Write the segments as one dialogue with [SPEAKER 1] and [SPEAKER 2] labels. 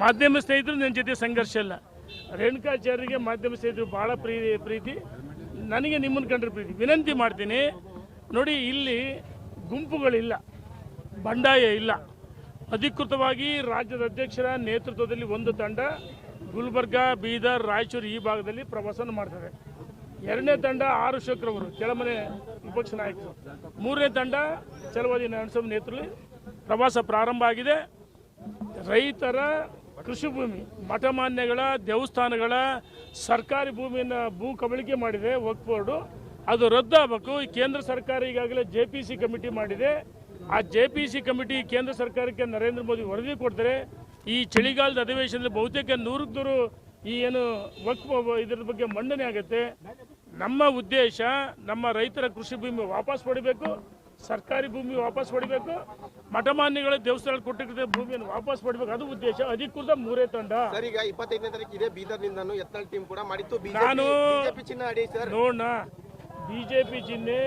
[SPEAKER 1] ಮಾಧ್ಯಮ ಸ್ನೇಹಿತರು ನನ್ನ ಜೊತೆ ಸಂಘರ್ಷ ಇಲ್ಲ. ರೇಣುಕಾಚಾರ್ಯರಿಗೆ ಮಾಧ್ಯಮ ಸ್ನೇಹಿತರು ಭಾಳ ಪ್ರೀತಿ, ನನಗೆ ನಿಮ್ಮನ್ನು ಕಂಡ್ರೆ ಪ್ರೀತಿ. ವಿನಂತಿ ಮಾಡ್ತೀನಿ ನೋಡಿ, ಇಲ್ಲಿ ಗುಂಪುಗಳಿಲ್ಲ, ಬಂಡಾಯ ಇಲ್ಲ. ಅಧಿಕೃತವಾಗಿ ರಾಜ್ಯದ ಅಧ್ಯಕ್ಷರ ನೇತೃತ್ವದಲ್ಲಿ ಒಂದು ತಂಡ ಗುಲ್ಬರ್ಗ, ಬೀದರ್, ರಾಯಚೂರು ಈ ಭಾಗದಲ್ಲಿ ಪ್ರವಾಸನ ಮಾಡ್ತಾರೆ. ಎರಡನೇ ತಂಡ ಆರ್ ಅಶೋಕ್ರವರು, ಕೆಳಮನೆ ವಿಪಕ್ಷ ನಾಯಕರು. ಮೂರನೇ ತಂಡ ಚಲವಾದಿ ನರಸಿಂಹ ನೇತೃತ್ವದಲ್ಲಿ ಪ್ರವಾಸ ಪ್ರಾರಂಭ ಆಗಿದೆ. ರೈತರ ಕೃಷಿ ಭೂಮಿ, ಮಠಮಾನ್ಯಗಳ, ದೇವಸ್ಥಾನಗಳ ಸರ್ಕಾರಿ ಭೂಮಿಯನ್ನು ಭೂ ಕಬಳಿಕೆ ಮಾಡಿದೆ ವಕ್ಫ್ ಬೋರ್ಡು. ಅದು ರದ್ದು ಆಗಬೇಕು. ಕೇಂದ್ರ ಸರ್ಕಾರ ಈಗಾಗಲೇ JPC ಕಮಿಟಿ ಮಾಡಿದೆ. ಆ JPC ಕಮಿಟಿ ಕೇಂದ್ರ ಸರ್ಕಾರಕ್ಕೆ ನರೇಂದ್ರ ಮೋದಿ ವರದಿ ಕೊಡ್ತಾರೆ. ಈ ಚಳಿಗಾಲದ ಅಧಿವೇಶನದಲ್ಲಿ ಬಹುತೇಕ 100 ಈ ಏನು ವಕ್ಫ್ ಇದರ ಬಗ್ಗೆ ಮಂಡನೆ ಆಗುತ್ತೆ. ನಮ್ಮ ಉದ್ದೇಶ ನಮ್ಮ ರೈತರ ಕೃಷಿ ಭೂಮಿ ವಾಪಸ್ ಪಡಿಬೇಕು, ಸರ್ಕಾರಿ ಭೂಮಿ ವಾಪಸ್ ಪಡಿಬೇಕು, ಮಠಮಾನ್ಯಗಳ ದೇವಸ್ಥಾನ ಕೊಟ್ಟಿದ್ದ ಭೂಮಿಯನ್ನು ವಾಪಸ್ ಪಡಿಬೇಕು. ಅದು ಉದ್ದೇಶ. ಅಧಿಕೃತ ಮೂರೇ ತಂಡ.
[SPEAKER 2] ಸರ್, ಈಗ 25ನೇ ತಾರೀಕು ಇದೆ ಬೀದರ್ನಿಂದ ಯತ್ನಾಳ್ ಟೀಮ್ ಕೂಡ ಮಾಡಿತ್ತು.
[SPEAKER 1] ನಾನು
[SPEAKER 2] ಚಿಹ್ನೆ ಅಡಿ ಸರ್
[SPEAKER 1] ನೋಡೋಣ. BJP ಚಿಹ್ನೆ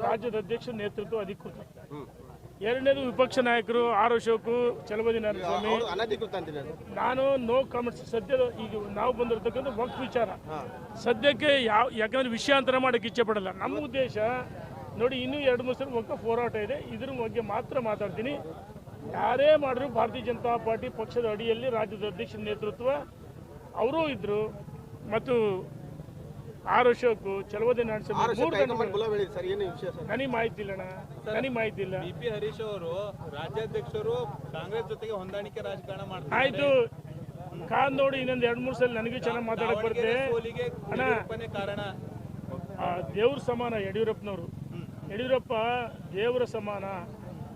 [SPEAKER 1] ರಾಜ್ಯದ ಅಧ್ಯಕ್ಷ ನೇತೃತ್ವ ಅಧಿಕೃತ. ಎರಡನೇದು ವಿಪಕ್ಷ ನಾಯಕರು ಆರ್ ಅಶೋಕ್, ಚಲವಾದಿ ನರಸಿಂಹ
[SPEAKER 2] ಅನಧಿಕೃತ ಅಂತಿದೆ.
[SPEAKER 1] ನಾನು ನೋ ಕಾಮೆಂಟ್ಸ್. ಸದ್ಯದ ಈಗ ನಾವು ಬಂದಿರತಕ್ಕಂಥ ವಕ್ಫ್ ವಿಚಾರ ಸದ್ಯಕ್ಕೆ ಯಾಕಂದ್ರೆ ವಿಷಯಾಂತರ ಮಾಡೋಕ್ಕೆ ಇಚ್ಛೆ ಪಡಲ್ಲ. ನಮ್ಮ ಉದ್ದೇಶ ನೋಡಿ, ಇನ್ನೂ 2-3 ಸಲ ವಕ್ಫ್ ಹೋರಾಟ ಇದೆ. ಇದ್ರ ಬಗ್ಗೆ ಮಾತ್ರ ಮಾತಾಡ್ತೀನಿ. ಯಾರೇ ಮಾಡಿದ್ರು ಭಾರತೀಯ ಜನತಾ ಪಾರ್ಟಿ ಪಕ್ಷದ ಅಡಿಯಲ್ಲಿ ರಾಜ್ಯದ ಅಧ್ಯಕ್ಷ ನೇತೃತ್ವ ಅವರೂ ಇದ್ರು, ಮತ್ತು ಆರ್ ಅಶೋಕ್, ಚಲವಾದಿ ನರಸಿಂಹ ನನಗೆ ಮಾಹಿತಿ ಇಲ್ಲ. ನನಗೆ ಮಾಹಿತಿ ಇಲ್ಲ.
[SPEAKER 3] BP ಹರೀಶ್ ಅವರು ರಾಜ್ಯಾಧ್ಯಕ್ಷರು ಕಾಂಗ್ರೆಸ್ ಜೊತೆಗೆ ಹೊಂದಾಣಿಕೆ ರಾಜಕಾರಣ ಮಾಡ್ತಾರೆ.
[SPEAKER 1] ಆಯ್ತು, ಕಾದ್ ನೋಡಿ. ಇನ್ನೊಂದು 2-3 ಸಲ ನನಗೂ ಚೆನ್ನಾಗಿ ಮಾತಾಡಕ್ ಬರುತ್ತೆ.
[SPEAKER 3] ಕಾರಣ
[SPEAKER 1] ದೇವ್ರ ಸಮಾನ ಯಡಿಯೂರಪ್ಪನವರು. ಯಡಿಯೂರಪ್ಪ ದೇವರ ಸಮಾನ,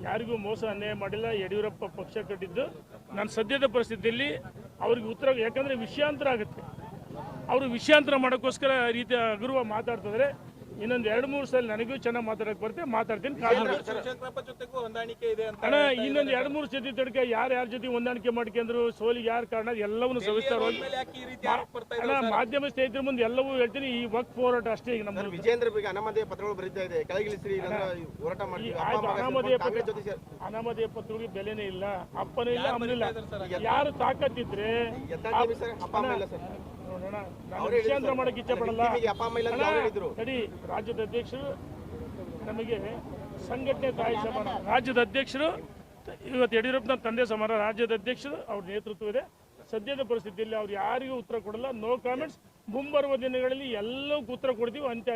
[SPEAKER 1] ಯಾರಿಗೂ ಮೋಸ ಅನ್ಯಾಯ ಮಾಡಿಲ್ಲ. ಯಡಿಯೂರಪ್ಪ ಪಕ್ಷ ಕಟ್ಟಿದ್ದು ನಾನು ಸದ್ಯದ ಪರಿಸ್ಥಿತಿಯಲ್ಲಿ ಅವ್ರಿಗೆ ಉತ್ತರ, ಯಾಕಂದ್ರೆ ವಿಷಯಾಂತರ ಆಗುತ್ತೆ. ಅವರು ವಿಷಯಾಂತರ ಮಾಡೋಕ್ಕೋಸ್ಕರ ರೀತಿಯ ಹಗುರವಾಗಿ ಮಾತಾಡ್ತಿದ್ರೆ. ಇನ್ನೊಂದು 2-3 ಸಲ ನನಗೂ ಚೆನ್ನಾಗಿ ಮಾತಾಡಕ್ ಬರುತ್ತೆ, ಮಾತಾಡ್ತೀನಿ.
[SPEAKER 3] ಹೊಂದಾಣಿಕೆ ಇದೆ ಅಂತ
[SPEAKER 1] ಅಣ್ಣ, ಇನ್ನೊಂದು 2-3 ಸತಿ ತಡಕ ಯಾರ ಜೊತೆ ಹೊಂದಾಣಿಕೆ ಮಾಡ್ಕೊಂಡ್ರು, ಸೋಲಿಗೆ ಯಾರು ಕಾರಣ, ಎಲ್ಲವನ್ನೂ ಸವಿಸ್ತಾರವಾಗಿ ಅಣ್ಣ ಮಾಧ್ಯಮ ಸ್ನೇಹಿತರ ಮುಂದೆ ಎಲ್ಲವೂ ಹೇಳ್ತೀನಿ. ಈ ವಕ್ಫ್ ಹೋರಾಟ ಅಷ್ಟೇ. ಈಗ ನಮ್ಮ
[SPEAKER 2] ವಿಜೇಂದ್ರ ಬಗ್ಗೆ ಅನಾಮಧೇಯ ಪತ್ರಗಳು ಬರೀತಾ ಇದೆ. ಕೆಳಗಿಳಿಸ್ರಿ, ಹೋರಾಟ ಮಾಡಿ.
[SPEAKER 1] ಅನಾಮಧೇಯ ಪತ್ರಗಳಿಗೆ ಬೆಲೆನೇ ಇಲ್ಲ, ಅಪ್ಪನೂ ಇಲ್ಲ, ಅಮ್ಮನಿಲ್ಲ. ಯಾರು ತಾಕತ್ತಿದ್ರೆ ನೋಡೋಣ. ನಾನು ವಿಷಯಾಂತರ ಮಾಡಕ್ಕೆ ಇಚ್ಛೆ ಪಡಲ್ಲ. ನಡಿ, ರಾಜ್ಯದ ಅಧ್ಯಕ್ಷರು ನಮಗೆ ಸಂಘಟನೆ ತಾಯಿ ಸಮಾನ. ರಾಜ್ಯದ ಅಧ್ಯಕ್ಷರು ಇವತ್ತು ಯಡಿಯೂರಪ್ಪನ ತಂದೆ ಸಮಾನ. ರಾಜ್ಯದ ಅಧ್ಯಕ್ಷರು ಅವ್ರ ನೇತೃತ್ವ ಇದೆ. ಸದ್ಯದ ಪರಿಸ್ಥಿತಿಯಲ್ಲಿ ಅವ್ರು ಯಾರಿಗೂ ಉತ್ತರ ಕೊಡಲ್ಲ. No comments. ಮುಂಬರುವ ದಿನಗಳಲ್ಲಿ ಎಲ್ಲವೂ ಉತ್ತರ ಕೊಡ್ತೀವಿ. ಅಂತ್ಯ